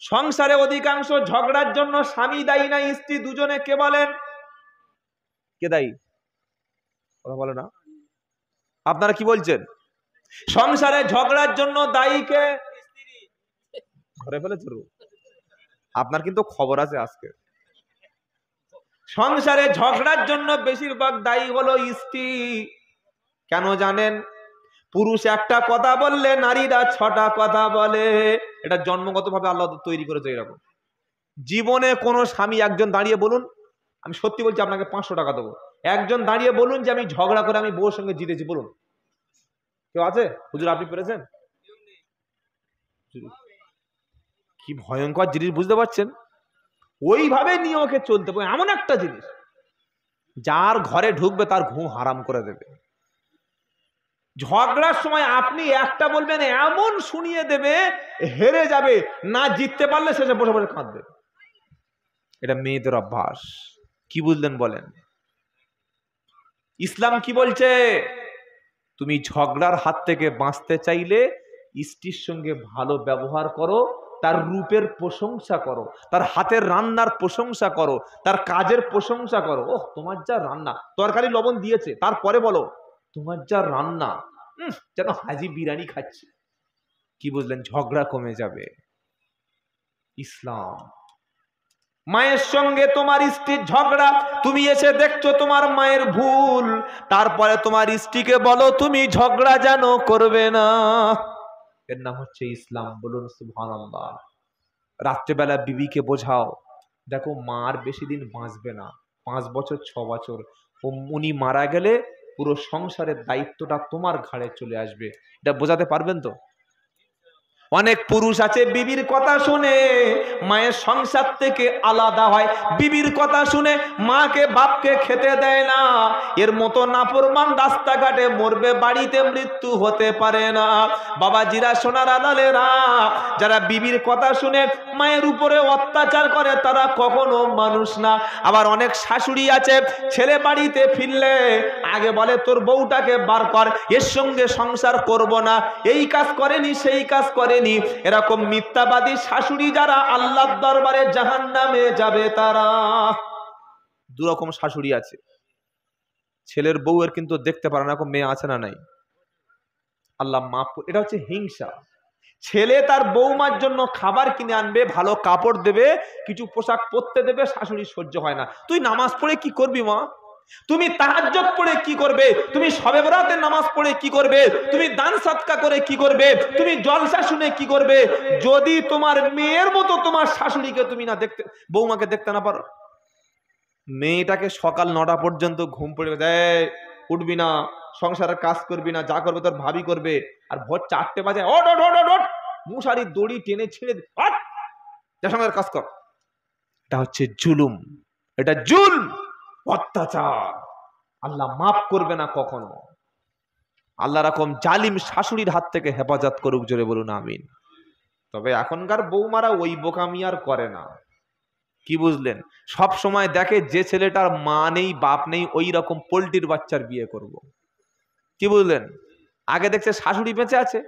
সংসারে অধিকাংশ ঝগড়ার জন্য স্বামী দায়ী না স্ত্রী, দুজনে কে বলেন? কে দায়ী? কথা বলে না। আপনারা কি বলছেন? সংসারে ঝগড়ার জন্য দায়ী কে? ঘরে ফেলেছে। আপনার কিন্তু খবর আছে আজকে। সংসারে ঝগড়ার জন্য বেশিরভাগ দায়ী হলো স্ত্রী। কেন জানেন? পুরুষ একটা কথা বললে নারীরা 6টা কথা বলে। এটা জন্মগতভাবে আল্লাহ তৈরি করেছে এরকম। জীবনে কোন স্বামী একজন দাঁড়িয়ে বলুন, আমি সত্যি বলছি আপনাকে 500 টাকা দেবো, একজন দাঁড়িয়ে বলুন যে আমি ঝগড়া করে আমি বউর সঙ্গে জিতেছি, বলুন। কেউ আছে? হুজুর আপনি পেরেছেন? কি ভয়ঙ্কর জিনিস বুঝতে পারছেন? ওইভাবে নিয়ে ওকে চলতে হবে। এমন একটা জিনিস যার ঘরে ঢুকবে তার ঘুম হারাম করে দেবে। ঝগড়ার সময় আপনি একটা বলবেন, এমন শুনিয়ে দেবে হেরে যাবে, না জিততে পারলে শেষে বসে বসে কাঁদবে। এটা মেয়েদের অভ্যাস। কি বুঝলেন বলেন? ইসলাম কি বলছে? তুমি ঝগড়ার হাত থেকে বাঁচতে চাইলে স্ত্রীর সঙ্গে ভালো ব্যবহার করো, তার রূপের প্রশংসা করো, তার হাতের রান্নার প্রশংসা করো, তার কাজের প্রশংসা করো। ওহ তোমার যা রান্না, তরকারি লবণ দিয়েছে, তারপরে বলো তোমার যা রান্না, যেন হাজি বিরিয়ানি খাচ্ছি। কি বুঝলেন? ঝগড়া কমে যাবে। ইসলাম। মায়ের সঙ্গে তোমার স্ত্রীর ঝগড়া, তুমি এসে দেখছো তোমার মায়ের ভুল, তারপরে তোমার স্ত্রীকে বলো তুমি ঝগড়া যেন করবে না। এর নাম হচ্ছে ইসলাম। বলুন সুবহানাল্লাহ। রাত্রেবেলা বিবিকে বোঝাও, দেখো মা আর বেশি দিন বাঁচবে না, 5 বছর 6 বছর, উনি মারা গেলে পুরো সংসারের দায়িত্বটা তোমার ঘাড়ে চলে আসবে। এটা বোঝাতে পারবেন তো? অনেক পুরুষ আছে বিবির কথা শুনে মায়ের সংসার থেকে আলাদা হয়, বিবির কথা শুনে মাকে বাপকে খেতে দেয় না। এর মতো নাফরমান রাস্তাঘাটে মরবে, বাড়িতে মৃত্যু হতে পারে না। বাবাজিরা, সোনার আলালেরা, যারা বিবির কথা শুনে মায়ের উপরে অত্যাচার করে তারা কখনো মানুষ না। আবার অনেক শাশুড়ি আছে, ছেলে বাড়িতে ফিরলে আগে বলে তোর বউটাকে বার কর, এর সঙ্গে সংসার করব না, এই কাজ করেনি সেই কাজ করেনি। এরকম মিথ্যাবাদী শাশুড়ি যারা আল্লাহর দরবারে জাহান্নামে যাবে তারা। দুরকম শাশুড়ি আছে। ছেলের বউয়ের কিন্তু দেখতে পারে না, এরকম মেয়ে আছে না নাই? আল্লাহ মাফ। এটা হচ্ছে হিংসা। ছেলে তার বৌমার জন্য খাবার কিনে আনবে, ভালো কাপড় দেবে, কিছু পোশাক পরতে দেবে, শাশুড়ি সহ্য হয় না। তুই নামাজ পড়ে কি করবি মা? তুমি তাহাজ্জুদ পড়ে কি করবে? তুমি শবে বরাতের নামাজ পড়ে কি করবে? তুমি দান সাদকা করে কি করবে? তুমি জলসা শুনে কি করবে? যদি তোমার মেয়ের মতো তোমার শাশুড়িকে তুমি না দেখতে, বৌমাকে দেখতে না পারো, মেয়েটাকে সকাল 9টা পর্যন্ত ঘুম পড়ে দেয়, উঠবি না, সংসারের কাজ করবি না, যা করবে তোর ভাবি করবে, আর ভোর 4টে বাজে ওট ওট ওট ওট, মশারি দড়ি টেনে ছেড়ে যা সংসারের কাজ কর। এটা হচ্ছে জুলুম, এটা জুলম, অত্যাচার। আল্লাহ মাফ করবে না কখনো। আল্লাহ রকম জালিম শাশুড়ির হাত থেকে হেফাজত করুক, জোরে বলুন আমিন। তবে এখনকার বৌমারা ওই বোকামি আর করে না। কি বুঝলেন? সব সময় দেখে যে ছেলেটার মা নেই বাপ নেই, ওই রকম পোল্ট্রির বাচ্চার বিয়ে করব। কি বুঝলেন? আগে দেখছে শাশুড়ি বেঁচে আছে,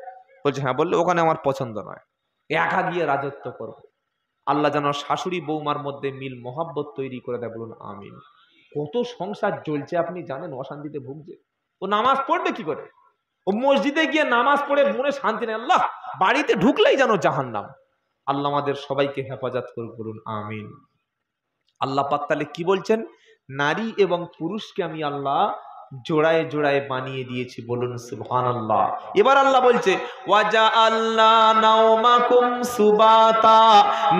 বলছে হ্যাঁ, বললে ওখানে আমার পছন্দ নয়, একা গিয়ে রাজত্ব করব। আল্লাহ যেন শাশুড়ি বৌমার মধ্যে মিল মহাব্বত তৈরি করে দেয়, বলুন আমিন। কত সংসার জ্বলছে আপনি জানেন, অশান্তিতে ভুগছে। ও নামাজ পড়বে কি করে? ও মসজিদে গিয়ে নামাজ পড়ে মনে শান্তি নেই, আল্লাহ বাড়িতে ঢুকলেই যেন জাহান্নাম। আল্লাহ আমাদের সবাইকে হেফাজত করুন, বলুন আমিন। আল্লাহ পাক তাহলে কি বলছেন? নারী এবং পুরুষকে আমি আল্লাহ জোড়ায় জোড়ায় বানিয়ে দিয়েছি, বলুন সুবহানাল্লাহ। এবার আল্লাহ বলছে ওয়াজআলনা নাওমাকুম সুবাতা,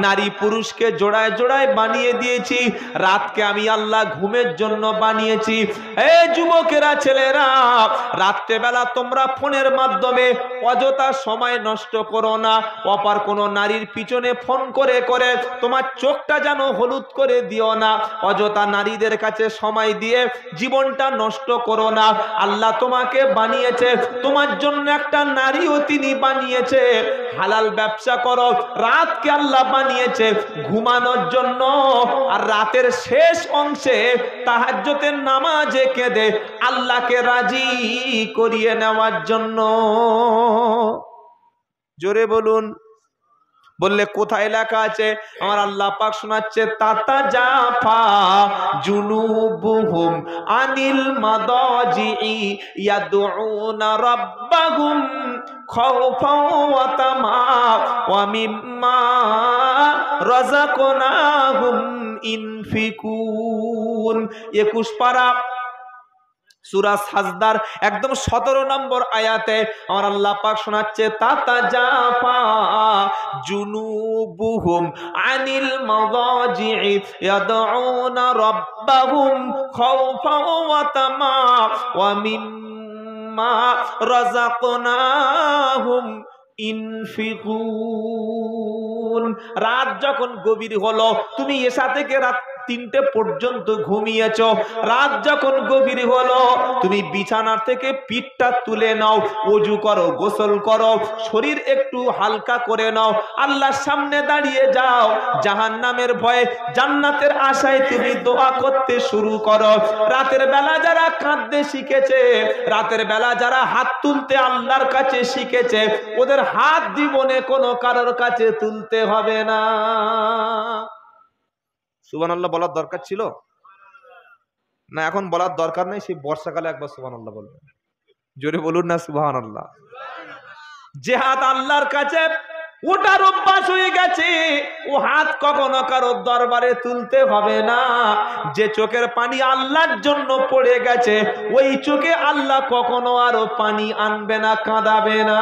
নারী পুরুষকে জোড়ায় জোড়ায় বানিয়ে দিয়েছি, রাতকে আমি আল্লাহ ঘুমের জন্য বানিয়েছি। হে যুবকেরা, ছেলেরা, রাত্রেবেলা তোমরা ফোনের মাধ্যমে অযথা সময় নষ্ট করো না। অপার কোনো নারীর পিছনে ফোন করে করে তোমার চোখটা যেন হলুদ করে দিও না। অযথা নারীদের কাছে সময় দিয়ে জীবনটা নষ্ট করো না। আল্লাহ তোমাকে বানিয়েছে, তোমার জন্য একটা নারীও তিনি বানিয়েছে। হালাল ব্যবসা করো। রাতকে আল্লাহ বানিয়েছে ঘুমানোর জন্য, আর রাতের শেষ অংশে তাহাজ্জুদের নামাজে কেঁদে আল্লাহকে রাজি করিয়ে নেওয়ার জন্য। জোরে বলুন। বললে কোথায় লেখা আছে? আমার আল্লাহ পাক শোনাচ্ছে, তাতাজাফা জুনুবুহুম আনিল মাদাজিই ইয়াদউনা রাব্বাহুম খাওফাও ওয়া তামা ওয়া মিম্মা রাযাকনাহুম ইনফিকুন। 21 পারা সূরা সাজদার একদম 17 নম্বর আয়াতে আমার আল্লাহ পাক শোনাচ্ছে, তাতাজাফা জুনুবুহুম আনিল মাদাজিই ইয়াদউনা রাব্বাহুম খাওফাও ওয়া তামা ওয়া মিম্মা রাযাকনাহুম ইনফিকুন। রাত যখন গভীর হলো, তুমি এশা থেকে রাত 3টে পর্যন্ত ঘুমিয়েছ। রাত যখন গভীর হলো, তুমি বিছানা থেকে পিঠটা তুলে নাও, ওযু করো, গোসল করো, শরীর একটু হালকা করে নাও, আল্লাহর সামনে দাঁড়িয়ে যাও। জাহান্নামের ভয়ে জান্নাতের আশায় তুমি দোয়া করতে শুরু করো। রাতের বেলা যারা কাঁদতে শিখেছে, রাতের বেলা যারা হাত তুলতে আল্লাহর কাছে শিখেছে, ওদের হাত জীবনে কোনো কারোর কাছে তুলতে হবে না। সুবহানাল্লাহ বলার দরকার ছিল না? এখন বলার দরকার নেই, সেই বর্ষাকালে একবার সুবহানাল্লাহ বলবেন। জোরে বলুন না সুবহানাল্লাহ। যে হাত আল্লাহর কাছে ওটার অভ্যাস হয়ে গেছে, ও হাত কখনো কারো দরবারে তুলতে হবে না। যে চোখের পানি আল্লাহর জন্য পড়ে গেছে, ওই চোখে আল্লাহ কখনো আরো পানি আনবে না, কাঁদাবে না।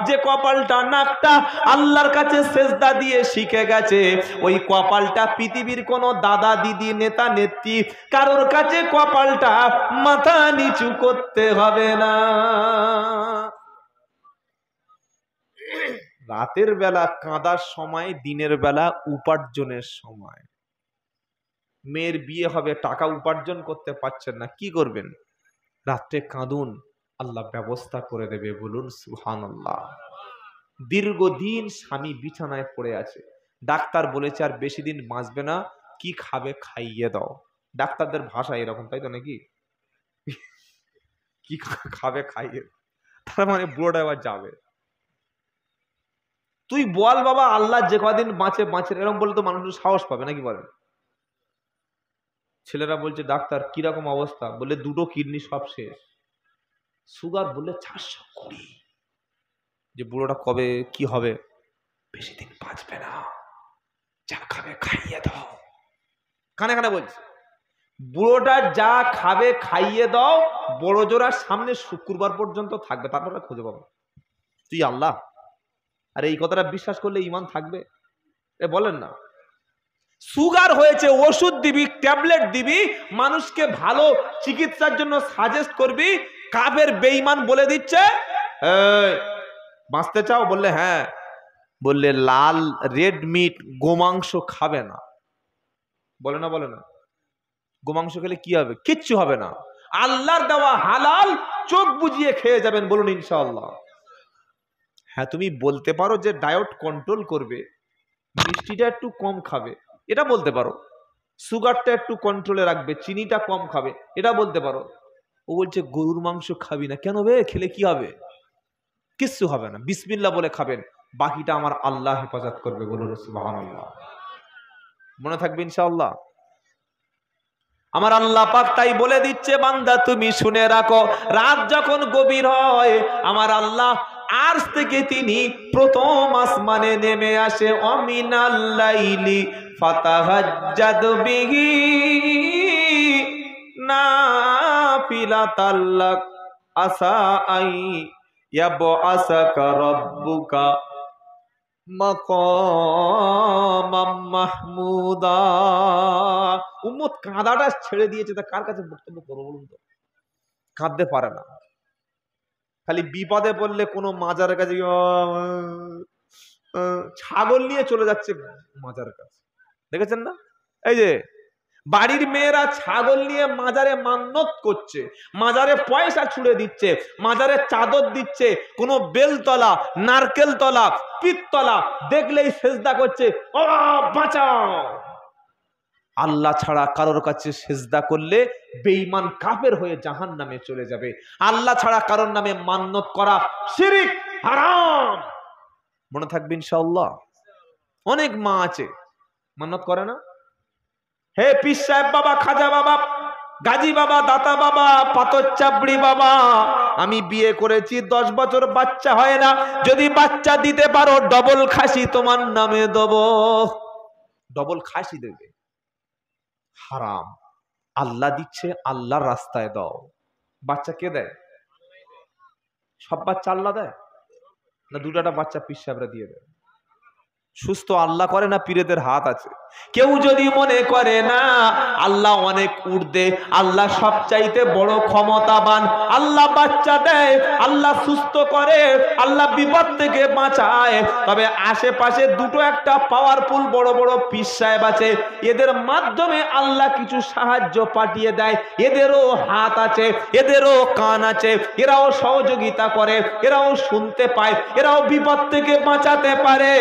যে কপালটা, নাকটা আল্লাহর কাছে সেজদা দিয়ে শিখে গেছে, ওই কপালটা পৃথিবীর কোনো দাদা দিদি নেতা নেত্রী কারোর কাছে কপালটা মাথা নিচু করতে হবে না। রাতের বেলা কাঁদার সময়, দিনের বেলা উপার্জনের সময়। মেয়ের বিয়ে হবে, টাকা উপার্জন করতে পারছেন না, কি করবেন? রাত্রে কাঁদুন, আল্লাহ ব্যবস্থা করে দেবে। বলুন সুবহানাল্লাহ। দীর্ঘদিন স্বামী বিছানায় পড়ে আছে, ডাক্তার বলেছে আর বেশি দিন বাঁচবে না, কি খাবে? খাইয়ে দাও। ডাক্তারদের ভাষা এরকম, তাই তো নাকি? কি খাবে? খাইয়ে। তার মানে বুড়োটা এবার যাবে। তুই বল বাবা, আল্লাহ যে কদিন বাঁচে বাঁচে, এরকম বলে তো মানুষ সাহস পাবে নাকি? বলেন। ছেলেরা বলছে, ডাক্তার কিরকম অবস্থা? বলে 2টো কিডনি সব শেষ। সুগার বললে 420। যে বুড়োটা কবে কি হবে? বেশি দিন বাঁচবে না, যা খাবে খাইয়ে দাও। কানে কানে বলছে, বুড়োটা যা খাবে খাইয়ে দাও, বড় জোড়ার সামনে শুক্রবার পর্যন্ত থাকবে, তারপরে খুঁজে পাবো। তুই আল্লাহ, আর এই কথাটা বিশ্বাস করলে ঈমান থাকবে? বলেন না। সুগার হয়েছে, ওষুধ দিবি, ট্যাবলেট দিবি, মানুষকে ভালো চিকিৎসার জন্য সাজেস্ট করবি। কাফের বেঈমান বলে দিচ্ছে, বাঁচতে চাও? বললে হ্যাঁ। বললে লাল রেড মিট গোমাংস খাবে না। বলে না? বলে না? গোমাংস খেলে কি হবে? কিচ্ছু হবে না। আল্লাহর দেওয়া হালাল চোখ বুজিয়ে খেয়ে যাবেন। বলুন ইনশাআল্লাহ। হ্যাঁ, তুমি বলতে পারো যে ডায়েট কন্ট্রোল করবে, মিষ্টিটা একটু কম খাবে, এটা বলতে পারো। সুগারটা একটু কন্ট্রোলে রাখবে, চিনিটা কম খাবে, এটা বলতে পারো। ও বলছে গরুর মাংস খাবি না কেন? বে খেলে কি হবে? কিচ্ছু হবে না, বিসমিল্লাহ বলে খাবেন, বাকিটা আমার আল্লাহ হেফাজত করবে। বলুন সুবহানাল্লাহ। মনে থাকবে ইনশাআল্লাহ। আমার আল্লাহ পাক তাই বলে দিচ্ছে, বান্দা তুমি শুনে রাখো, রাত যখন গভীর হয়, আমার আল্লাহ আরশ থেকে তিনি প্রথম আসমানে নেমে আসে। অমিনাল লাইলি ফাতাহাজ্জাদ বিহি নাফিলাতাল লাক আসা আই ইয়াবআসাকা রাব্বুকা মাকামাম মাহমুদা। উম্মত কাঁদাটা ছেড়ে দিয়েছে, তা কার কাছে বক্তব্য করবো বলুন তো? কাঁদতে পারে না, খালি বিপদে পড়লে কোনো মাজারের কাছে, ছাগল নিয়ে চলে যাচ্ছে মাজারের কাছে, দেখেছেন না? এই যে বাড়ির মেয়েরা ছাগল নিয়ে মাজারে মান্নত করছে, মাজারে পয়সা ছুড়ে দিচ্ছে, মাজারে চাদর দিচ্ছে, কোনো বেলতলা, নারকেল তলা, পিত্তলা দেখলেই সেজদা করছে, ও বাঁচাও। আল্লাহ ছাড়া কারোর কাছে সেজদা করলে বেঈমান কাফের হয়ে জাহান্নামে চলে যাবে। আল্লাহ ছাড়া কারোর নামে মান্নত করা শিরক, হারাম। মনে থাকবে ইনশাআল্লাহ। অনেক মা আছে মান্নত করে না, হে পীর সাহেব বাবা, খাজা বাবা, গাজী বাবা, দাতা বাবা, পাথর চাপড়ি বাবা, আমি বিয়ে করেছি 10 বছর বাচ্চা হয় না, যদি বাচ্চা দিতে পারো ডবল খাসি তোমার নামে দেব। ডবল খাসি দেবে, হারাম। আল্লাহ দিচ্ছে, আল্লাহর রাস্তায় দাও। বাচ্চা কে দেয়? সব বাচ্চা আল্লাহ দেয় না? দুটাটা বাচ্চা পীর সাহেবরা দিয়ে দেয়। সুস্থ আল্লাহ করে না পীরেদের হাত আছে? কেউ যদি মনে করে না আল্লাহ অনেক ঊর্ধ্বে, আল্লাহ সবচাইতে বড় ক্ষমতাবান, আল্লাহ বাচ্চা দেয়, আল্লাহ সুস্থ করে, আল্লাহ বিপদ থেকে বাঁচায়, তবে আশেপাশে দুটো একটা পাওয়ারফুল বড় বড় পীর সাহেব আছে, এদের মাধ্যমে আল্লাহ কিছু সাহায্য পাঠিয়ে দেয়। এদেরও হাত আছে, এদেরও কান আছে, এরাও সহযোগিতা করে, এরাও শুনতে পায়, এরাও বিপদ থেকে বাঁচাতে পারে।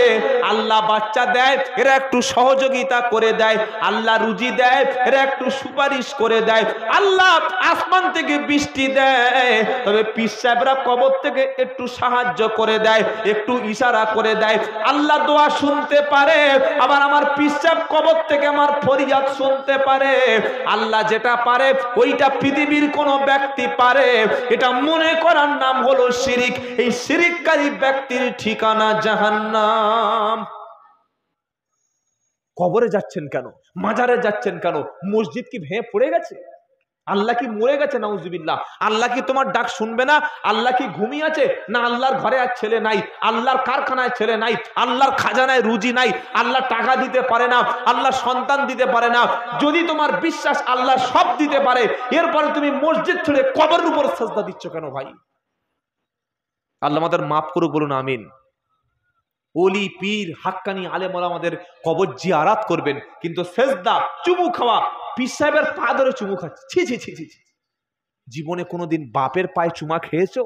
আল্লাহ বাচ্চা দেয়, এরা একটু সহযোগিতা করে দেয়। আল্লাহ রুজি দেয়, এরা একটু সুপারিশ করে দেয়। আল্লাহ আসমান থেকে বৃষ্টি দেয়, তবে পীর সাহেবরা কবর থেকে একটু সাহায্য করে দেয়, একটু ইশারা করে দেয়। আল্লাহ দোয়া শুনতে পারে, আবার আমার পীর সাহেব কবর থেকে আমার ফরিয়াদ শুনতে পারে। আল্লাহ যেটা পারে ওইটা পৃথিবীর কোন ব্যক্তি পারে? এটা মনে করার নাম হলো শিরিক। এই শিরিককারী ব্যক্তির ঠিকানা জাহান্নাম। কবরে যাচ্ছেন কেন? মাজারে যাচ্ছেন কেন? মসজিদ কি ভেঙে পড়ে গেছে? আল্লাহ কি মরে গেছে? নাউজুবিল্লাহ। আল্লাহ কি তোমার ডাক শুনবে না? আল্লাহ কি ঘুমিয়ে আছে? না আল্লাহর ঘরে আর ছেলে নাই, আল্লাহর কারখানায় ছেলে নাই, আল্লাহর খাজানায় রুজি নাই, আল্লাহ টাকা দিতে পারে না, আল্লাহ সন্তান দিতে পারে না। যদি তোমার বিশ্বাস আল্লাহ সব দিতে পারে, এরপরে তুমি মসজিদ ছেড়ে কবরের উপর সাজদা দিচ্ছ কেন ভাই? আল্লাহ আমাদের মাফ করুক, বলুন আমিন। ওলি পীর হাক্কানি আলেম ওলামাদের কবর জিয়ারাত করবেন, কিন্তু সেজদা চুমু খাওয়া, পীর সাহেবের পা ধরে চুমু খাচ্ছে, ছি ছি ছি ছি। জীবনে কোনোদিন বাপের পায়ে চুমা খেয়েছো?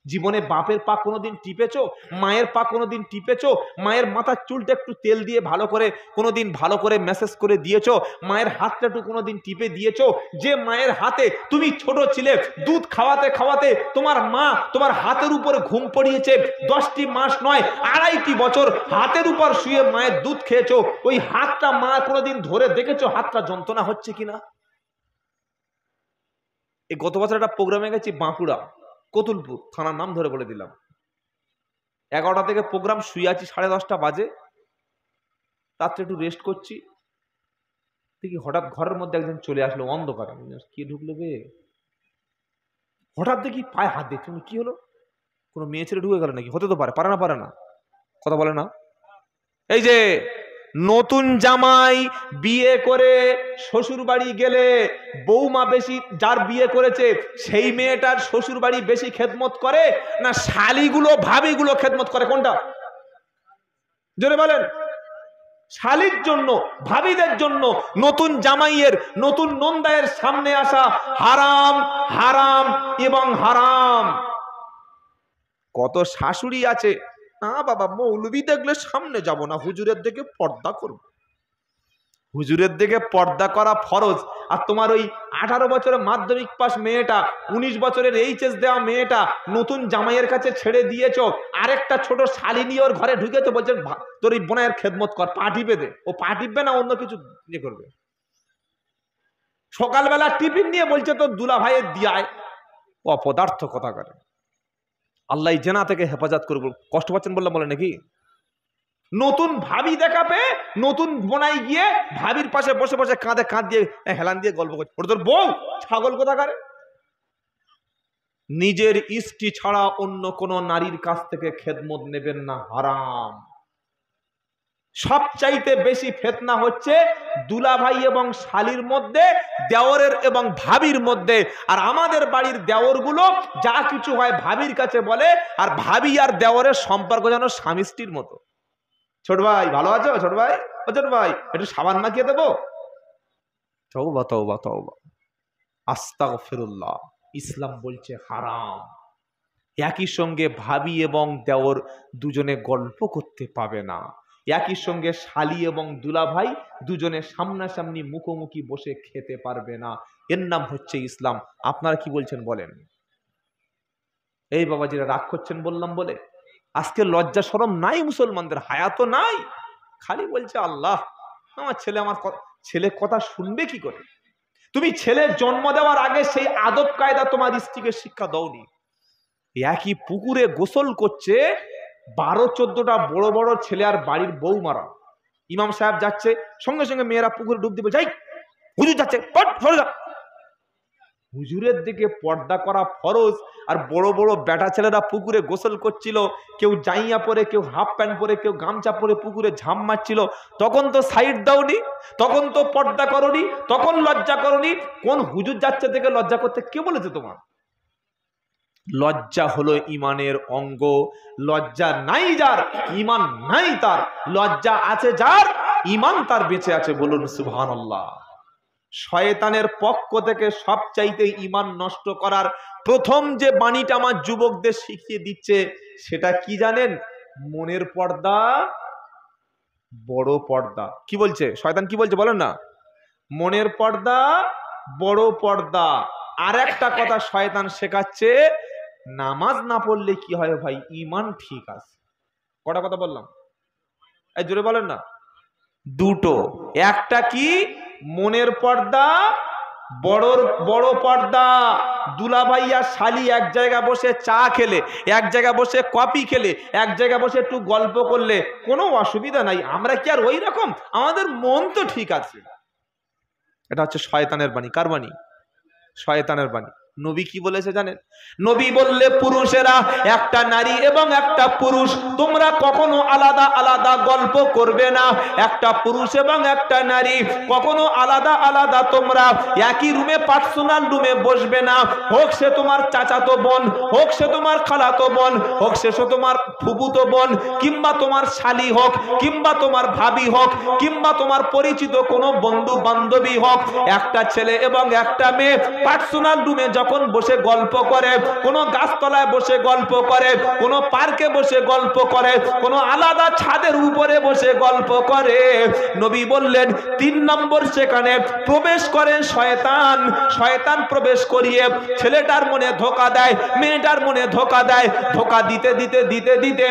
জীবনে বাপের পা কোনোদিন টিপেছো? মায়ের পা কোনোদিন টিপেছো? মায়ের মাথার চুলটা একটু তেল দিয়ে ভালো করে কোনোদিন ভালো করে ম্যাসেজ করে দিয়েছো? মায়ের হাতটা একটু কোনোদিন টিপে দিয়েছো? যে মায়ের হাতে তুমি ছোট ছিলে, দুধ খাওয়াতে খাওয়াতে তোমার মা তোমার হাতের উপরে ঘুম পড়িয়েছে, 10টি মাস নয় 2.5টি বছর হাতের উপর শুয়ে মায়ের দুধ খেয়েছো, ওই হাতটা মা কোনোদিন ধরে দেখেছো হাতটা যন্ত্রণা হচ্ছে কিনা? এই গত বছর একটা প্রোগ্রামে গেছি বাঁকুড়া, কতুলপুর থানার নাম ধরে বলে দিলাম। 11টা থেকে প্রোগ্রাম, শুয়ে আছি 10:30 বাজে, রাত্রে একটু রেস্ট করছি, দেখি হঠাৎ ঘরের মধ্যে একজন চলে আসলো অন্ধকারে। কি ঢুকলো বে? হঠাৎ দেখি পায়ে হাত দিচ্ছে, কি হলো? কোনো মেয়ে ছেলে ঢুকে গেল নাকি? হতে তো পারে, পারে না, কথা বলে না। এই যে নতুন জামাই বিয়ে করে শ্বশুর বাড়ি গেলে বৌমা বেশি, যার বিয়ে করেছে সেই মেয়েটার শ্বশুর বাড়ি বেশি খেদমত করে না শালিগুলো ভাবিগুলো খেদমত করে? কোনটা জোরে বলেন? শালির জন্য, ভাবিদের জন্য নতুন জামাইয়ের, নতুন নন্দায়ের সামনে আসা হারাম, হারাম এবং হারাম। কত শাশুড়ি আছে, না বাবা মৌলবি দেখলে সামনে যাব না, হুজুরের দিকে পর্দা করব। হুজুরের দিকে পর্দা করা ফরজ। আর তোমার ওই 18 বছরের মাধ্যমিক পাস মেয়েটা, 19 বছরের এইচএস দেওয়া মেয়েটা নতুন জামাইয়ের কাছে ছেড়ে দিয়েছো, আরেকটা ছোট শালি নিয়ে ওর ঘরে ঢুকেছো, বলছেন তোর এই বোনের খেদমত কর, পা টিপে দে। ও পা টিপবে না অন্য কিছু ইয়ে করবে? সকালবেলা টিফিন নিয়ে বলছে তোর দুলা ভাইয়ের দিয়ায়, অপদার্থ কথা করে। আল্লাহ জেনা থেকে হেফাজত করবো। কষ্ট পাচ্ছেন বললাম, বলে নাকি? নতুন ভাবি দেখা পেয়ে নতুন বোনাই গিয়ে ভাবির পাশে বসে বসে কাঁধে কাঁধ দিয়ে হেলান দিয়ে গল্প করছে, ওটা তোর বউ, ছাগল কোথাকার। নিজের স্ত্রী ছাড়া অন্য কোন নারীর কাছ থেকে খেদমত নেবেন না, হারাম। সবচাইতে বেশি ফিতনা হচ্ছে দুলাভাই এবং শালির মধ্যে, দেওরের এবং ভাবির মধ্যে। আর আমাদের বাড়ির দেওরগুলো যা কিছু হয় ভাবির কাছে বলে, আর ভাবি আর দেওরের সম্পর্ক যেন স্বামী স্ত্রীর মতো। ছোট ভাই ভালো আছো? ছোট ভাই, ও ছোট ভাই একটু সাবান মাখিয়ে দেবো? তওবা তওবা তওবা, আস্তাগফিরুল্লাহ। ইসলাম বলছে হারাম। একই সঙ্গে ভাবি এবং দেওর দুজনে গল্প করতে পাবে না, একই সঙ্গে শালি এবং দুলাভাই দুজনে সামনাসামনি মুখোমুখি বসে খেতে পারবে না। এর নাম হচ্ছে ইসলাম। আপনারা কি বলছেন বলেন? এই বাবাজিরা রাগ করছেন বললাম বলে? আজকে লজ্জা শরম নাই মুসলমানদের, হায়া তো নাই, খালি বলছে আল্লাহ আমার ছেলে কথা শুনবে কি করে। তুমি ছেলে জন্ম দেওয়ার আগে সেই আদব কায়দা তোমার স্ত্রীকে শিক্ষা দাওনি। একই পুকুরে গোসল করছে 12-14টা বড় বড় ছেলে আর বাড়ির বউ মারা। ইমাম সাহেব যাচ্ছে, সঙ্গে সঙ্গে মেয়েরা পুকুরে ডুব দিবে, যাই হুজুর যাচ্ছে, হুজুরের দিকে পর্দা করা ফরজ। আর বড় বড় বেটা ছেলেরা পুকুরে গোসল করছিল, কেউ জাইয়া পরে, কেউ হাফ প্যান্ট পরে, কেউ গামছা পরে পুকুরে ঝাঁপ মারছিল। তখন তো সাইড দাওনি, তখন তো পর্দা করনি, তখন লজ্জা করনি। কোন হুজুর যাচ্ছে দেখে লজ্জা করতে কে বলেছে তোমার? লজ্জা হলো ইমানের অঙ্গ। লজ্জা নাই যার, ইমান নাই তার। লজ্জা আছে যার, ইমান তার বেঁচে আছে। বলুন সুবহানাল্লাহ। শয়তানের পক্ষ থেকে সবচাইতে ইমান নষ্ট করার প্রথম যে বাণীটা আমার যুবকদের শিখিয়ে দিচ্ছে সেটা কি জানেন? মনের পর্দা, বড় পর্দা। কি বলছে শয়তান? কি বলছে বলেন না? মনের পর্দা, বড় পর্দা। আর একটা কথা শয়তান শেখাচ্ছে, নামাজ না পড়লে কি হয় ভাই? ইমান ঠিক আছে। কটা কথা বললাম? এই জোরে বলেন না। দুটো। একটা কি? মনের পর্দা, বড় পর্দা। দুলাভাই আর শালি এক জায়গায় বসে চা খেলে, এক জায়গায় বসে কফি খেলে, এক জায়গায় বসে একটু গল্প করলে কোনো অসুবিধা নাই। আমরা কি আর ওই রকম? আমাদের মন তো ঠিক আছে। এটা হচ্ছে শয়তানের বাণী। কার বাণী? শয়তানের বাণী। নবী কি বলেছে জানেন? নবী বললে, পুরুষেরা, একটা নারী এবং একটা পুরুষ, তোমরা কখনো আলাদা আলাদা গল্প করবে না। একটা পুরুষ এবং একটা নারী কখনো আলাদা আলাদা তোমরা একই রুমে, পার্সোনাল রুমে বসবে না। হোক সে তোমার চাচাতো বোন, হোক সে তোমার খালাতো বোন, হোক সে তোমার ফুফুতো বোন, কিংবা তোমার শালি হোক, কিংবা তোমার ভাবি হোক, কিংবা তোমার পরিচিত কোনো বন্ধু বান্ধবী হোক। একটা ছেলে এবং একটা মেয়ে পার্সোনাল রুমে যখন বসে গল্প করে, কোনো গাছতলায় বসে গল্প করে, কোনো পার্কে বসে গল্প করে, কোনো আলাদা ছাদের উপরে বসে গল্প করে, নবী বললেন 3 নম্বর সেখানে প্রবেশ করে শয়তান। শয়তান প্রবেশ করিয়ে ছেলেটার মনে ধোঁকা দেয়, মেয়েটার মনে ধোঁকা দেয়। ধোঁকা দিতে দিতে দিতে দিতে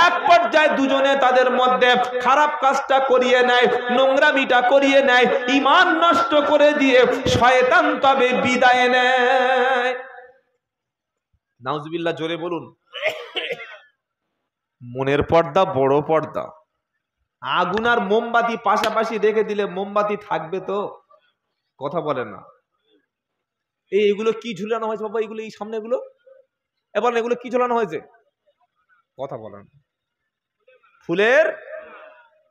এক পর্যায়ে দুজনে তাদের মধ্যে খারাপ কাজটা করিয়ে নেয়, নোংরামিটা করিয়ে নেয়, ঈমান নষ্ট করে দিয়ে শয়তান তবে বিদায় নেয়। নাউজুবিল্লাহ, জোরে বলুন। মনের পর্দা, বড় পর্দা। আগুন আর মোমবাতি পাশাপাশি রেখে দিলে মোমবাতি থাকবে তো? কথা বলে না। এগুলো কি ঝুলানো হয়েছে বাবা? এগুলো এই সামনে এগুলো, এবার এগুলো কি ঝুলানো হয়েছে? কথা বলেন। ফুলের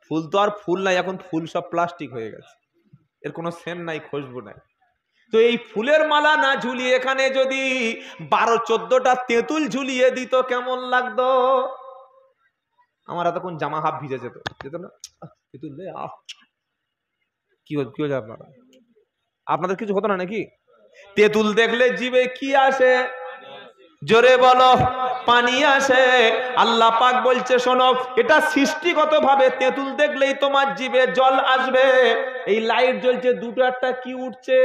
ফুল তো আর ফুল নাই, এখন ফুল সব প্লাস্টিক হয়ে গেছে, এর কোনো সেন্ট নাই, খুশবু নাই। তো এই ফুলের মালা না ঝুলিয়ে এখানে যদি 12-14টা তেঁতুল ঝুলিয়ে দিত কেমন লাগতো? আমার এতক্ষণ জামা হাফ ভিজে যেত, যেত না? তেঁতুল কি হচ্ছে আপনাদের কিছু হতো না নাকি? তেঁতুল দেখলে জিভে কি আসে? জোরে বলো। পানি আসে। আল্লাহ পাক বলছে, শোনো, এটা সৃষ্টিগতভাবে তেঁতুল দেখলেই তোমার জিভে জল আসবে। এই লাইট জ্বলছে, দুটো একটা কি উঠছে?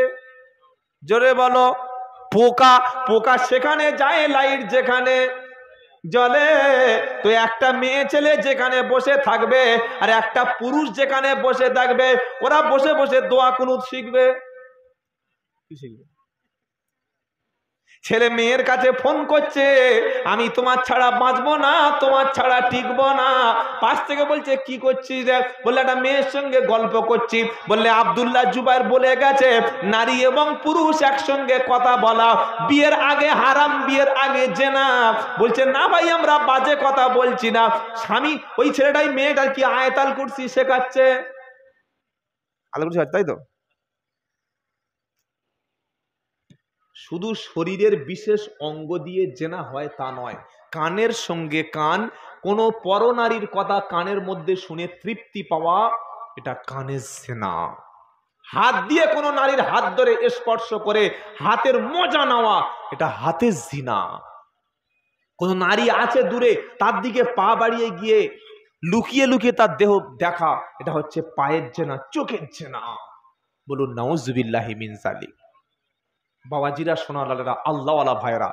জোরে বলো। পোকা। পোকা সেখানে যায় লাইট যেখানে জ্বলে। তো একটা মেয়ে ছেলে যেখানে বসে থাকবে আর একটা পুরুষ যেখানে বসে থাকবে, ওরা বসে বসে দোয়া কুনুত শিখবে। কি শিখবে? ছেলে মেয়ের কাছে ফোন করছে, আমি তোমার ছাড়া বাঁচবো না, তোমার ছাড়া টিকবো না। পাশ থেকে বলছে, কি করছিস রে? বললে, একটা মেয়ের সঙ্গে গল্প করছি। বললে, আব্দুল্লাহ জুবাইর বলে গেছে, নারী এবং পুরুষ একসঙ্গে কথা বলা বিয়ের আগে হারাম, বিয়ের আগে জেনা। বলছে, না ভাই, আমরা বাজে কথা বলছি না। স্বামী, ওই ছেলেটাই মেয়েটার কি আয়াতুল কুরসি শেখাচ্ছে। আয়াতুল কুরসি, তাই তো? শুধু শরীরের বিশেষ অঙ্গ দিয়ে জেনা হয় তা নয়, কানের সঙ্গে কান, কোনো পরনারীর কথা কানের মধ্যে শুনে তৃপ্তি পাওয়া, এটা কানের জেনা। হাত দিয়ে কোনো নারীর হাত ধরে স্পর্শ করে হাতের মজা নেওয়া, এটা হাতের জিনা। কোন নারী আছে দূরে, তার দিকে পা বাড়িয়ে গিয়ে লুকিয়ে লুকিয়ে তার দেহ দেখা, এটা হচ্ছে পায়ের জেনা, চোখের জেনা। বলুন নাউজুবিল্লাহি মিন যালিক। বাবাজিরা, সোনালালেরা, আল্লাহওয়ালা ভাইরা,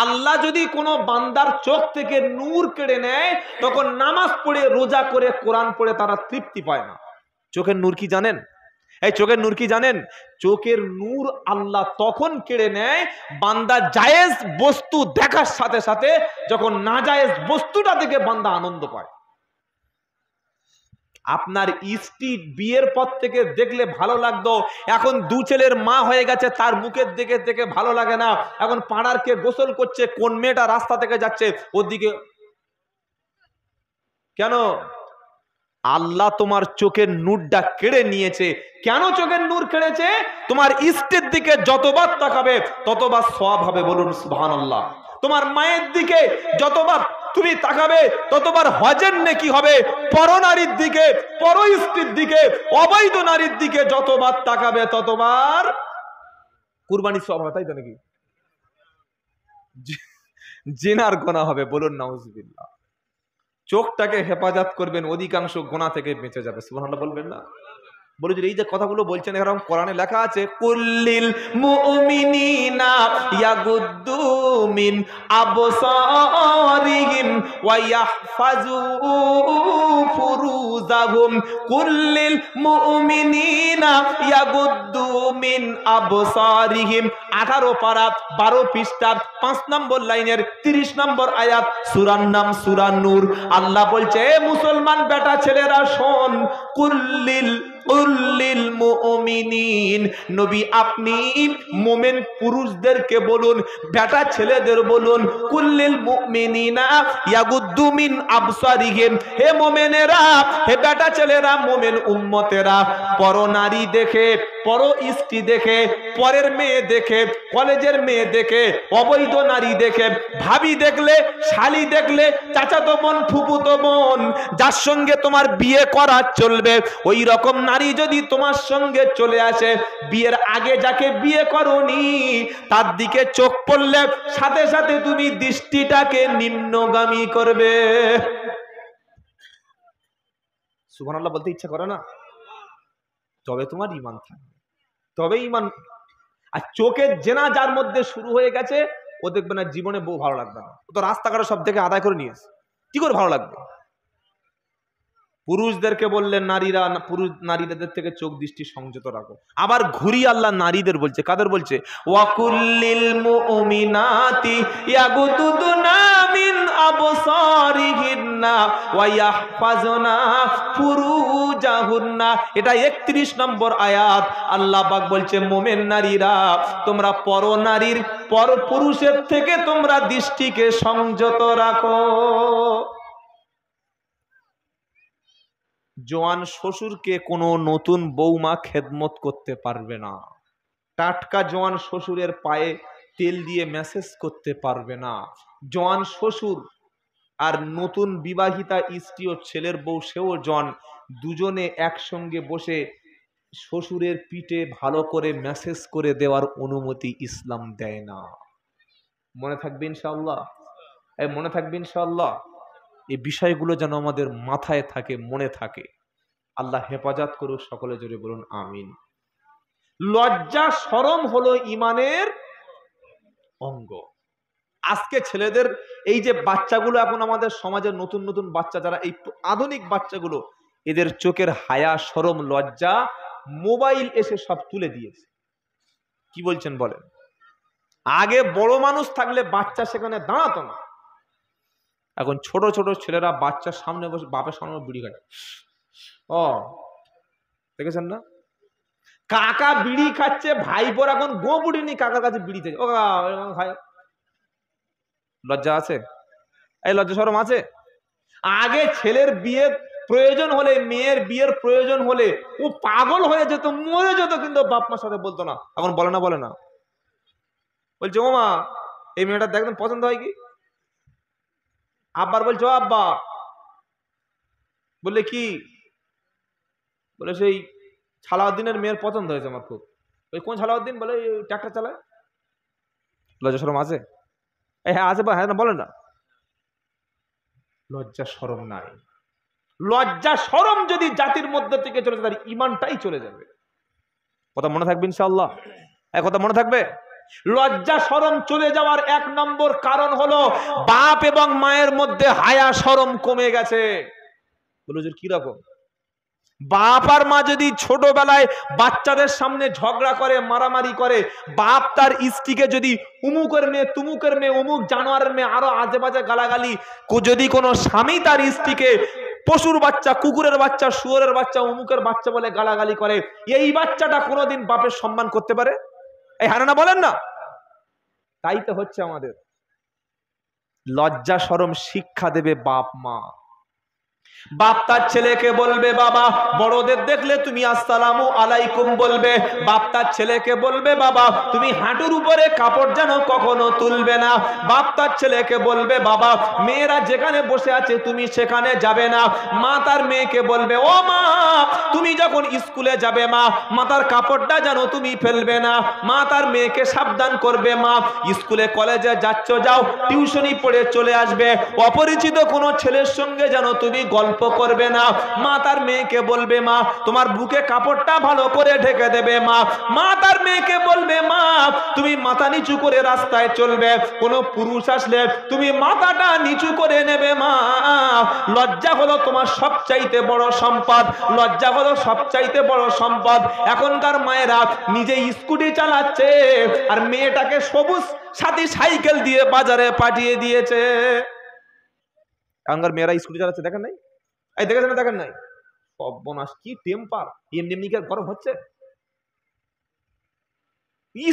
আল্লাহ যদি কোনো বান্দার চোখ থেকে নূর কেড়ে নেয়, তখন নামাজ পড়ে, রোজা করে, কোরআন পড়ে তারা তৃপ্তি পায় না। চোখের নূর কি জানেন? এই চোখের নূর কি জানেন? চোখের নূর আল্লাহ তখন কেড়ে নেয় বান্দা জায়েজ বস্তু দেখার সাথে সাথে, যখন নাজায়েজ বস্তুটা থেকে বান্দা আনন্দ পায়। আপনার স্ত্রী বিয়ের পর থেকে দেখলে ভালো লাগতো, এখন দু ছেলের মা হয়ে গেছে, তার মুখের দিকে থেকে ভালো লাগে না। এখন পাড়ার কে গোসল করছে, কোন মেয়েটা রাস্তা থেকে যাচ্ছে ওদিকে, কেন? আল্লাহ তোমার চোখের নূরটা কেড়ে নিয়েছে। কেন চোখের নূর কেড়েছে? তোমার স্ত্রীর দিকে যতবার তাকাবে ততবার সওয়াব হবে, বলুন সুবহানাল্লাহ। তোমার মায়ের দিকে যতবার তুমি তাকাবে ততবার হজের নেকি হবে। পরনারীর দিকে, পর স্ত্রীর দিকে, অবৈধ নারীর দিকে যতবার তাকাবে ততবার কুরবানির সওয়াব হবে, তাই তো নাকি? জিনার গুনাহ হবে, বলুন নাউজুবিল্লাহ। চোখটাকে হেফাজত করবেন, অধিকাংশ গুনাহ থেকে বেঁচে যাবে, সুবহানাল্লাহ বলবেন না? বলে যে এই যে কথাগুলো বলছেন, এরকম কোরআনে লেখা আছে, কুল্লিল মুমিনিনা ইয়াগুদ্দু মিন আবসারিহিম ওয়া ইয়াহফাজু ফুরুজাহুম। কুল্লিল মুমিনিনা ইয়াগুদ্দু মিন আবসারিহিম। 18 পারা 12 পৃষ্ঠা 5 নম্বর লাইনের 30 নম্বর আয়াত, সূরার নাম সূরা নূর। আল্লাহ বলছে, মুসলমান বেটা ছেলেরা শোন, কুল্লিল মুমিনিন, নবী আপনি মোমেন পুরুষদেরকে বলুন, বেটা ছেলেদের বলুন, কুল্লিল মুমিনিনা ইয়াগুদ্দু মিন আবসারিহিম। হে মোমেনেরা, হে বেটা ছেলেরা, মোমেন উম্মতেরা, পর নারী দেখে, পর স্ত্রী দেখে, পরের মেয়ে দেখে, কলেজের মেয়ে দেখে, অবৈধ নারী দেখে, ভাবি দেখলে, শালি দেখলে, চাচাতো বোন, ফুফুতো বোন, যার সঙ্গে তোমার বিয়ে করা চলবে, ওই রকম নারী যদি তোমার সঙ্গে চলে আসে, বিয়ের আগে যাকে বিয়ে করনি তার দিকে চোখ পড়লে সাথে সাথে তুমি দৃষ্টিটাকে নিম্নগামী করবে। সুবহানাল্লাহ বলতে ইচ্ছা করে না? তবে তোমার ঈমান থাকবে, তবে ঈমান। আর চোখের জেনা যার মধ্যে শুরু হয়ে গেছে, ও দেখবে না জীবনে বউ ভালো লাগবে না, ও তো রাস্তাঘাটে সব থেকে আদায় করে নিয়েছে, কি করে ভালো লাগবে? পুরুষদেরকে বললেন নারীরা, নারীদের থেকে চোখ দৃষ্টি সংযত রাখো। আবার ঘুরিয়ে আল্লাহ নারীদের বলছে, কাদের বলছে? ওয়াকুল্লিল মুমিনাতি ইয়াগুদুদনা মিন আবসারিহিন্না ওয়া ইয়াহফাজনা ফুরুজাহুন্না। এটা 31 নম্বর আয়াত। আল্লাহ পাক বলছে, মোমেন নারীরা, তোমরা পর নারীর, পর পুরুষের থেকে তোমরা দৃষ্টিকে সংযত রাখো। জোয়ান শ্বশুরকে কোনো নতুন বৌমা খেদমত করতে পারবে না। টাটকা জোয়ান শ্বশুরের পায়ে তেল দিয়ে মেসেজ করতে পারবে না। জোয়ান শ্বশুর আর নতুন বিবাহিতা স্ত্রী ও ছেলের বউ, সেও জোয়ান, দুজনে একসঙ্গে বসে শ্বশুরের পিঠে ভালো করে মেসেজ করে দেওয়ার অনুমতি ইসলাম দেয় না। মনে থাকবে ইনশাআল্লাহ, মনে থাকবে ইনশাআল্লাহ। এই বিষয়গুলো যেন আমাদের মাথায় থাকে, মনে থাকে। আল্লাহ হেফাজত করুক, সকলে জোরে বলুন আমিন। লজ্জা শরম হলো ঈমানের অঙ্গ। আজকে ছেলেদের এই যে বাচ্চাগুলো, এখন আমাদের সমাজের নতুন নতুন বাচ্চা, যারা এই আধুনিক বাচ্চাগুলো, এদের চোখের হায়া, শরম, লজ্জা মোবাইল এসে সব তুলে দিয়েছে। কি বলছেন বলেন? আগে বড় মানুষ থাকলে বাচ্চা সেখানে দাঁড়াতো না, এখন ছোট ছোট ছেলেরা বাচ্চার সামনে বসে বাপের সামনে বিড়ি খায়। ও দেখেছেন না? কাকা বিড়ি খাচ্ছে, ভাইপোর এখন গো বুড়ি নি কাকার কাছে বিড়ি থেকে, ও খায়। লজ্জা আছে? এই লজ্জা শরম আছে? আগে ছেলের বিয়ের প্রয়োজন হলে, মেয়ের বিয়ের প্রয়োজন হলে ও পাগল হয়ে যেত, মরে যেত, কিন্তু বাপ মার সাথে বলতো না। এখন বলে না, বলে না, বলছে ও মা এই মেয়েটা দেখবেন পছন্দ হয় কি? আব্বার বলছে, ও আব্বা, বললে কি? বলে সেই সালাউদ্দিনের মেয়ের পছন্দ হয়েছে আমার খুব। ওই কোন সালাউদ্দিন? বলে ট্রাক্টর চালায়। লজ্জা শরম আছে? হ্যাঁ আছে, বা হ্যাঁ না, বলে না। লজ্জা শরম নাই। লজ্জা শরম যদি জাতির মধ্যে থেকে চলে যায়, তার ঈমানটাই চলে যাবে। কথা মনে থাকবে ইনশাআল্লাহ? কথা মনে থাকবে? লজ্জা শরম চলে যাওয়ার এক নম্বর কারণ হলো বাপ এবং মায়ের মধ্যে হায়া শরম কমে গেছে। বলো যে কি রকম? বাপ আর মা যদি ছোটবেলায় বাচ্চাদের সামনে ঝগড়া করে, মারামারি করে, বাপ তার স্ত্রীকে যদি উমুকের মেয়ে, তুমুকের মেয়ে, উমুক জানোয়ারের মেয়ে, আরো আজে বাজে গালাগালি, যদি কোনো স্বামী তার স্ত্রীকে পশুর বাচ্চা, কুকুরের বাচ্চা, শুয়োরের বাচ্চা, উমুকের বাচ্চা বলে গালাগালি করে, এই বাচ্চাটা কোনোদিন বাপের সম্মান করতে পারে? এই হারানা বলেন না? তাই তো হচ্ছে আমাদের। লজ্জা শরম শিক্ষা দেবে বাপ মা। বাপ তার ছেলেকে বলবে বাবা, বড়দের দেখলে তুমি আসসালামু আলাইকুম বলবে। বাপ তার ছেলেকে বলবে বাবা, তুমি হাঁটুর উপরে কাপড় যেন কখনো তুলবে না। বাপ তার ছেলেকে বলবে বাবা, মেয়েরা যেখানে বসে আছে তুমি সেখানে যাবে না। মা তার মেয়েকে বলবে, ও মা, তুমি যখন স্কুলে যাবে মা, মাথার কাপড়টা যেন তুমি ফেলবে না। মা তার মেয়েকে সাবধান করবে, মা স্কুলে কলেজে যাচ্ছ যাও, টিউশনি পড়ে চলে আসবে, অপরিচিত কোনো ছেলের সঙ্গে যেন তুমি গল্প করবে না। মা তার মেয়েকে বলবে মা, তোমার বুকে কাপড়টা ভালো করে ঢেকে দেবে মা। মা তার মেয়েকে বলবে মা, তুমি মাথা নিচু করে রাস্তায় চলবে, কোনো পুরুষ আসলে তুমি মাথাটা নিচু করে নেবে মা। লজ্জা হলো তোমার সবচাইতে বড় সম্পদ, লজ্জা হলো সবচাইতে বড় সম্পদ। এখনকার মায়েরা নিজে স্কুটি চালাচ্ছে আর মেয়েটাকে সবুজ সাথী সাইকেল দিয়ে বাজারে পাঠিয়ে দিয়েছে। এখনকার মেয়েরা স্কুটি চালাচ্ছে, দেখেন নাই? এই দেখেছেন না? দেখেন নাই? সর্বনাশ, কি টেম্পার! এমনি এমনি কি গরম হচ্ছে?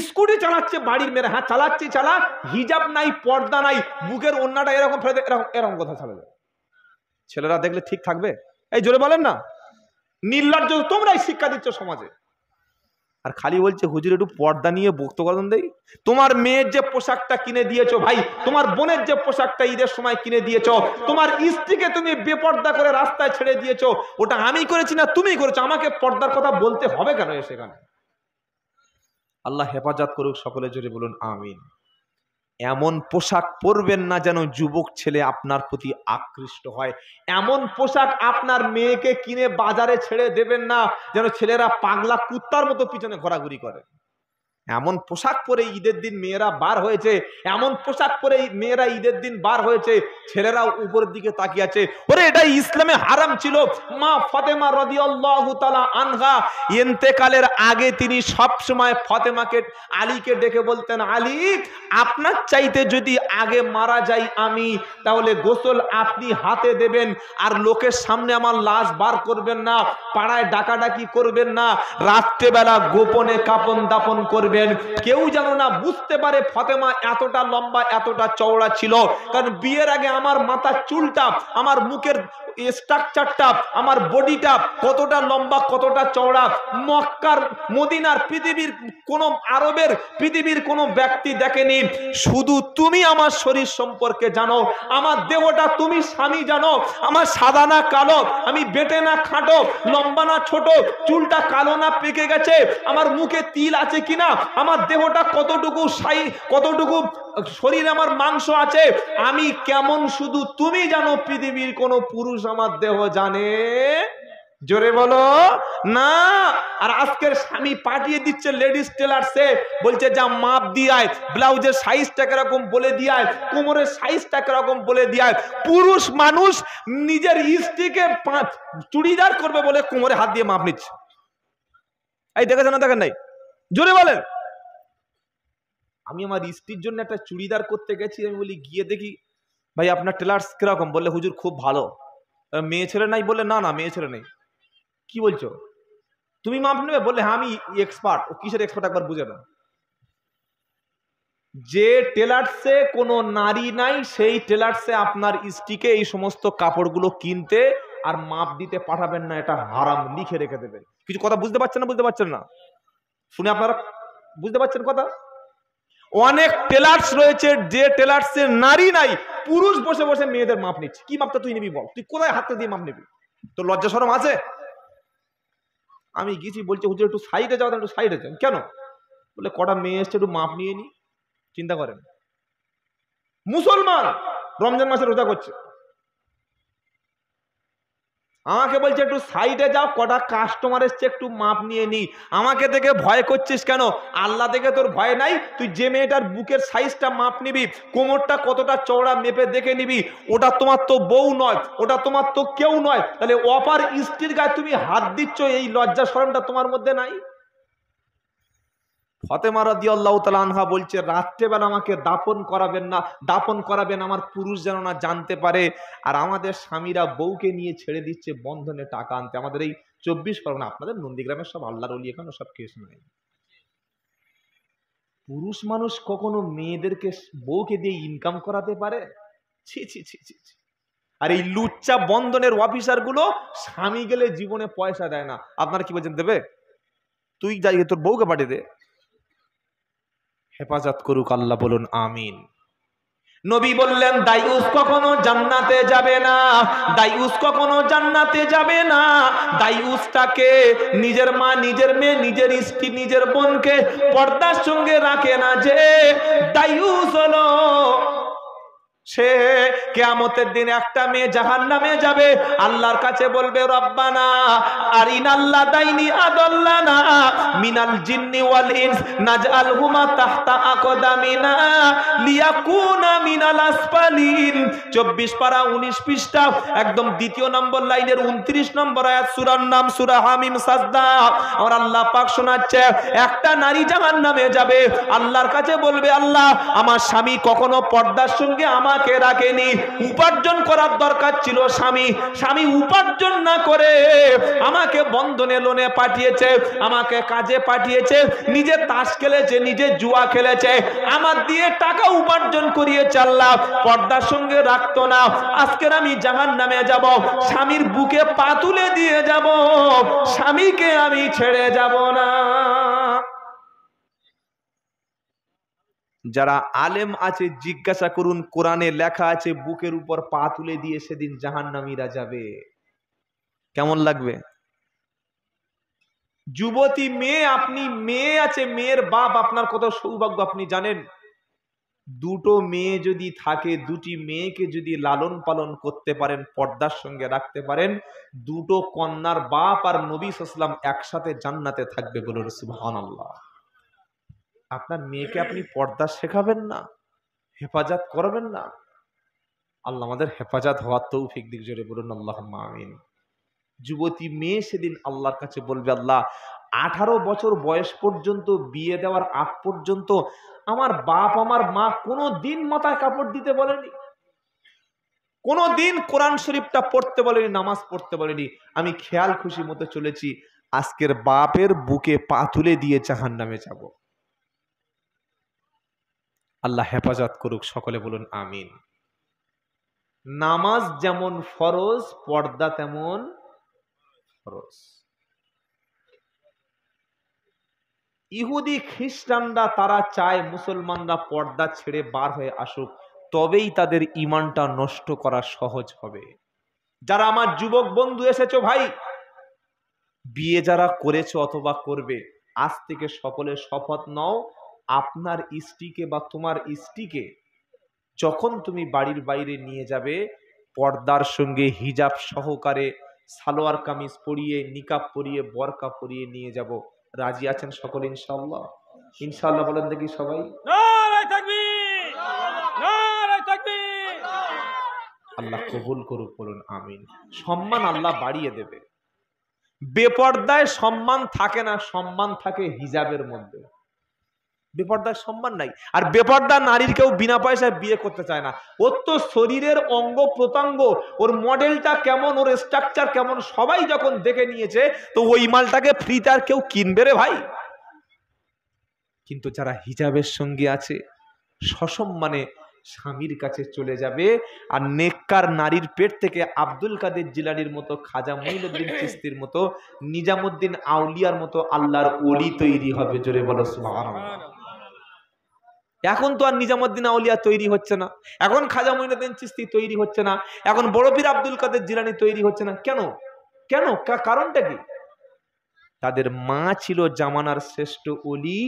স্কুটি চালাচ্ছে বাড়ির মেয়েরা। হ্যাঁ চালাচ্ছি, চালা, হিজাব নাই, পর্দা নাই, বুকের ওন্নাটা এরকম ফেলে, এরকম এরকম কথা চালা যায়। ছেলেরা দেখলে ঠিক থাকবে? এই জোরে বলেন না। নির্লজ্জ তোমরাই শিক্ষা দিচ্ছ সমাজে। আর খালি বলছে হুজুর একটু পর্দা নিয়ে বক্তব্য দেই। তোমার মেয়ের যে পোশাকটা কিনে দিয়েছো ভাই, তোমার বোনের যে পোশাকটা ঈদের সময় কিনে দিয়েছো, তোমার স্ত্রীকে তুমি বেপর্দা করে রাস্তায় ছেড়ে দিয়েছো, ওটা আমি করেছি না তুমি করেছো? আমাকে পর্দার কথা বলতে হবে কেন সেখানে? আল্লাহ হেফাজত করুক সকলে, জোরে বলুন আমিন। এমন পোশাক পরবেন না যেন যুবক ছেলে আপনার প্রতি আকৃষ্ট হয়। এমন পোশাক আপনার মেয়েকে কিনে বাজারে ছেড়ে দেবেন না যেন ছেলেরা পাগলা কুত্তার মতো পিছনে ঘোরাঘুরি করে। এমন পোশাক পরে ঈদের দিন মেয়েরা বার হয়েছে, এমন পোশাক পরে মেয়েরা ঈদের দিন বার হয়েছে, ছেলেরা উপরের দিকে তাকিয়ে আছে। ওরে এটা ইসলামে হারাম ছিল। মা ফাতেমা রাদিয়াল্লাহু তাআলা আনহা ইন্তেকালের আগে তিনি সব সময় ফাতেমাকে, আলীকে ডেকে বলতেন, আলী, আপনার চাইতে যদি আগে মারা যাই আমি, তাহলে গোসল আপনি হাতে দেবেন, আর লোকের সামনে আমার লাশ বার করবেন না, পাড়ায় ডাকাডাকি করবেন না, রাত্রেবেলা গোপনে কাপন দাপন করবেন, কেউ যেন না বুঝতে পারে ফাতেমা এতটা লম্বা, এতটা চওড়া ছিল। কারণ বিয়ের আগে আমার মাথার চুলটা, আমার মুখের স্ট্রাকচারটা, আমার বডিটা কতটা লম্বা, কতটা চওড়া, মক্কার, মদিনার, পৃথিবীর কোন আরবের, পৃথিবীর কোন ব্যক্তি দেখেনি। শুধু তুমি আমার শরীর সম্পর্কে জানো, আমার দেহটা তুমি স্বামী জানো, আমার সাদা না কালো, আমি বেটে না খাটো, লম্বা না ছোট, চুলটা কালো না পেকে গেছে, আমার মুখে তিল আছে কিনা, আমার দেহটা কতটুকু কতটুকু শরীরে আমার মাংস আছে, আমি কেমন শুধু তুমি জানো, পৃথিবীর কোন পুরুষ আমার দেহ জানে? জোরে বলো না। আর আজকের স্বামী পাঠিয়ে দিচ্ছে লেডিস টেলার্সে, বলছে যা মাপ দিয়ায়, ব্লাউজের সাইজটা কিরকম বলে দিয়ায়, কোমরের সাইজটা কিরকম বলে দিয়ায়। পুরুষ মানুষ নিজের স্ত্রীকে চুড়িদার করবে বলে কোমরে হাত দিয়ে মাপ নিচ্ছে। এই দেখেছেন না? দেখেন নাই? জোরে বলেন। আমি আমার স্ত্রীর জন্য একটা চুড়িদার করতে গেছি, আমি বলি গিয়ে দেখি, ভাই আপনার টেলার্স কিরকম? বললে হুজুর খুব ভালো। মেয়ে ছেলে নাই? বললে না না, মেয়ে ছেলে নেই। কি বলছো? তুমি মাপ নেবে? বললে হ্যাঁ আমি এক্সপার্ট। ও কিসের এক্সপার্ট একবার বুঝে না। যে টেলার্সে কোনো নারী নাই, সেই টেলার্সে আপনার স্ত্রীকে এই সমস্ত কাপড়গুলো কিনতে আর মাপ দিতে পাঠাবেন না, এটা হারাম, লিখে রেখে দেবেন। কিছু কথা বুঝতে পারছেন না? বুঝতে পারছেন না? শুনে আপনারা বুঝতে পারছেন কথা? অনেক টেলার্স রয়েছে যে টেলার্সে নারী নাই, পুরুষ বসে বসে মেয়েদের মাপ নিচ্ছে। কি মাপটা তুই নিবি বল? তুই কোথায় হাতে দিয়ে মাপ নিবি? তোর লজ্জা শরম আছে? আমি গেছি, বলছে হুজুর একটু সাইডে যাও, একটু সাইডে যান। কেন? বলে কটা মেয়ে এসছে, একটু মাপ নিয়ে নি। চিন্তা করেন, মুসলমান রমজান মাসে রোজা করছে, আমাকে বলছে একটু সাইডে যাও, কটা কাস্টমার এসছে, একটু মাপ নিয়ে নি। আমাকে দেখে ভয় করছিস কেন? আল্লাহ দেখে তোর ভয় নাই? তুই যে মেয়েটার বুকের সাইজটা মাপ নিবি, কোমরটা কতটা চওড়া মেপে দেখে নিবি, ওটা তোমার তো বউ নয়, ওটা তোমার তো কেউ নয়, তাহলে অপার স্ত্রীর গায়ে তুমি হাত দিচ্ছ, এই লজ্জা শরমটা তোমার মধ্যে নাই? ফাতেমা রাদিয়াল্লাহু তাআলা আনহা বলছে, রাত্রেবেলা আমাকে দাফন করাবেন না, দাফন করাবেন আমার পুরুষ যেন না জানতে পারে। আর আমাদের স্বামীরা বউকে নিয়ে ছেড়ে দিচ্ছে বন্ধনে টাকা আনতে। আমাদের এই 24 পরগনা, আপনাদের নন্দীগ্রামের সব আল্লাহর ওলি, এখানে সব কেস নাই। পুরুষ মানুষ কখনো মেয়েদেরকে বউকে দিয়ে ইনকাম করাতে পারে? ছি ছি ছি ছি ছি। আর এই লুচ্চা বন্ধনের অফিসার গুলো স্বামী গেলে জীবনে পয়সা দেয় না। আপনারা কি বলছেন, দেবে? তুই যাই তোর বউকে পাঠিয়ে দে। হেফাজত করুক আল্লাহ, বলুন আমিন। নবী বললেন, দায়ুস কখনো জান্নাতে যাবে না, দায়ুস কখনো জান্নাতে যাবে না। দায়ুসটাকে নিজের মা, নিজের মেয়ে, নিজের স্ত্রী, নিজের বোনকে পর্দার সঙ্গে রাখে না, যে দায়ুস হলো সে কিয়ামতের দিন একটা মেয়ে জাহান্নামে যাবে, আল্লাহর কাছে বলবে, রব্বানা আরিনাল্লাহ দাইনি আদাল্লানা মিনাল জিন্নি ওয়াল ইনস নাজআলহুমা তাহতা আকদামিনা লিয়াকুনা মিনাল আসফালিন। 24 পারা 19 পৃষ্ঠা, একদম দ্বিতীয় নম্বর লাইনের 29 নম্বর আয়াত, সূরার নাম সূরা হামিম সাজদা। আর আল্লাহ পাক শোনাচ্ছে, একটা নারী জাহান্নামে যাবে, আল্লাহর কাছে বলবে, আল্লাহ আমার স্বামী কখনো পর্দার সঙ্গে আমাকে রাখেনি, উপার্জন করার দরকার ছিল স্বামী, স্বামী উপার্জন না করে আমাকে বন্ধনে লোনে পাঠিয়েছে, আমাকে কাজে পাঠিয়েছে, নিজে তাস খেলেছে, নিজে জুয়া খেলেছে, আমার দিয়ে টাকা উপার্জন করিয়েছে, আল্লাহ পর্দার সঙ্গে রাখতো না, আজকের আমি জাহান্নামে যাব, স্বামীর বুকে পা তুলে দিয়ে যাব, স্বামীকে আমি ছেড়ে যাব না। যারা আলেম আছে জিজ্ঞাসা করুন, কোরআনে লেখা আছে বুকের উপর পা তুলে দিয়ে সেদিন জাহান্নামীরা যাবে। কেমন লাগবে? যুবতী মেয়ে, আপনি মেয়ে আছে, মেয়ের বাপ, আপনার কত সৌভাগ্য আপনি জানেন? দুটো মেয়ে যদি থাকে, দুটি মেয়েকে যদি লালন পালন করতে পারেন, পর্দার সঙ্গে রাখতে পারেন, দুটো কন্যার বাপ আর নবী সাল্লাল্লাহু আলাইহি ওয়াসাল্লাম একসাথে জান্নাতে থাকবে, বলুন সুবহানাল্লাহ। আপনার মেয়েকে আপনি পর্দা শেখাবেন না, হেফাজত করবেন না? আল্লাহ আমাদের হেফাজত হওয়ার তৌফিক দিক, জোরে বলুন আল্লাহুম্মা আমিন। যুবতী মেয়ে সেদিন আল্লাহর কাছে বলবে, আল্লাহ 18 বছর বয়স পর্যন্ত, বিয়ে দেওয়ার আগ পর্যন্ত আমার বাপ আমার মা কোনো দিন মাথায় কাপড় দিতে বলেনি, কোনো দিন কোরআন শরীফটা পড়তে বলেনি, নামাজ পড়তে বলেনি, আমি খেয়াল খুশি মতো চলেছি, আজকের বাপের বুকে পা তুলে দিয়ে জাহান্নামে যাব। আল্লাহ হেফাজত করুক, সকলে বলুন আমিন। নামাজ যেমন ফরজ, পর্দা তেমন ফরজ। ইহুদি খ্রিস্টানরা তারা চায় মুসলমানরা পর্দা ছেড়ে বার হয়ে আসুক, তবেই তাদের ঈমানটা নষ্ট করা সহজ হবে। যারা আমার যুবক বন্ধু এসেছো ভাই, বিয়ে যারা করেছো অথবা করবে, আজ থেকে সকলে শপথ নাও, আপনার স্ত্রীকে বা তোমার স্ত্রীকে যখন তুমি বাড়ির বাইরে নিয়ে যাবে, পর্দার সঙ্গে হিজাব সহকারে সালোয়ার কামিজ পরিয়ে, নিকাব পরিয়ে, বরকা পরিয়ে নিয়ে যাব। রাজি আছেন সকলে ইনশাআল্লাহ? ইনশাআল্লাহ বলেন দেখি সবাই। নারে তাকবীর, নারে তাকবীর। আল্লাহ কবুল করুক, বলুন আমিন। সম্মান আল্লাহ বাড়িয়ে দেবে। বেপর্দায় সম্মান থাকে না, সম্মান থাকে হিজাবের মধ্যে। বেপর্দার সম্মান নাই। আর বেপর্দা নারীর কেউ বিনা পয়সায় বিয়ে করতে চায় না। ওর তো শরীরের অঙ্গ প্রত্যঙ্গ, ওর মডেলটা কেমন, ওর স্ট্রাকচার কেমন, সবাই যখন দেখে নিয়েছে, তো ওই মালটাকে ফ্রিতে আর কেউ কিনবে রে ভাই? কিন্তু যারা হিজাবের সঙ্গে আছে, সসম্মানে স্বামীর কাছে চলে যাবে। আর নেককার নারীর পেট থেকে আব্দুল কাদের জিলানীর মতো, খাজা মঈনুদ্দিন চিশতির মতো, নিজামুদ্দিন আউলিয়ার মতো আল্লাহর ওলি তৈরি হবে। জোরে বলো সুবহানাল্লাহ। এখন তো আর নিজামুদ্দিন আউলিয়া তৈরি হচ্ছে না, এখন খাজা মঈনুদ্দিন চিশতি তৈরি হচ্ছে না, এখন বড় পীর আব্দুল কাদের জিলানী তৈরি হচ্ছে না। কেন? কেন? কারণটা কি? তাদের মা ছিল জামানার শ্রেষ্ঠ ওলি,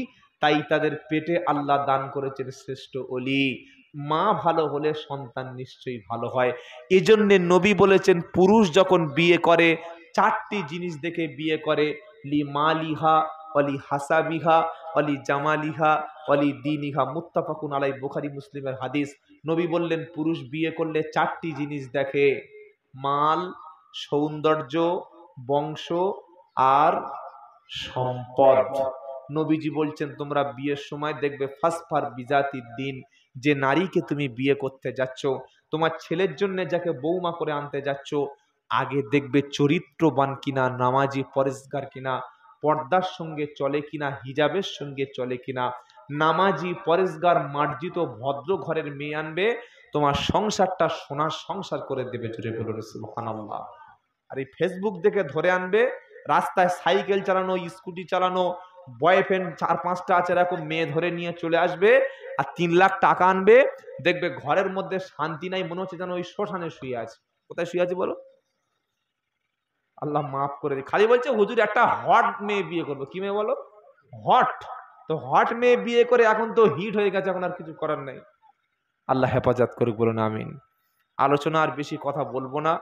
তাই তাদের পেটে আল্লাহ দান করেছেন শ্রেষ্ঠ ওলি। মা ভালো হলে সন্তান নিশ্চয়ই ভালো হয়। এজন্য নবী বলেছেন পুরুষ যখন বিয়ে করে চারটি জিনিস দেখে বিয়ে করে, লি মালিহা অলি হাসাবিহা অলি জামালিহা অলি দিনিহা, মুত্তাফাকুন আলাই, বুখারী মুসলিমের হাদিস। নবী বললেন পুরুষ বিয়ে করলে চারটি জিনিস দেখে, মাল, সৌন্দর্য, বংশ আর সম্পদ। নবীজি বলছেন তোমরা বিয়ের সময় দেখবে ফাসফার বিজাতির দিন, যে নারীকে তুমি বিয়ে করতে যাচ্ছ, তোমার ছেলের জন্য যাকে বৌমা করে আনতে যাচ্ছ, আগে দেখবে চরিত্রবান কিনা, নামাজি পরেজগার কিনা, পর্দার সঙ্গে চলে কিনা, হিজাবের সঙ্গে চলে কিনা। নামাজি পরেজগার মার্জিত ভদ্র ঘরের মেয়ে আনবে, তোমার সংসারটা সোনার সংসার করে দেবে। জোরে বলুন সুবহানাল্লাহ। আর এই ফেসবুক দেখে ধরে আনবে, রাস্তায় সাইকেল চালানো, স্কুটি চালানো, বয়ফ্রেন্ড 4-5টা আছে এরকম মেয়ে ধরে নিয়ে চলে আসবে, আর 3 লাখ টাকা আনবে, দেখবে ঘরের মধ্যে শান্তি নাই, মনে হচ্ছে যেন ওই শ্মশানে শুয়ে আছে। কোথায় শুয়ে আছে বলো? আল্লাহ মাফ করে দিই। খালি বলছে হুজুর একটা হট মেয়ে বিয়ে করবো। কি মেয়ে বলো? হট। তো হট মেয়ে বিয়ে করে এখন তো হিট হয়ে গেছে, এখন আর কিছু করার নাই। আল্লাহ হেফাজত করুক, বলুন আমিন। আলোচনা আর বেশি কথা বলবো না।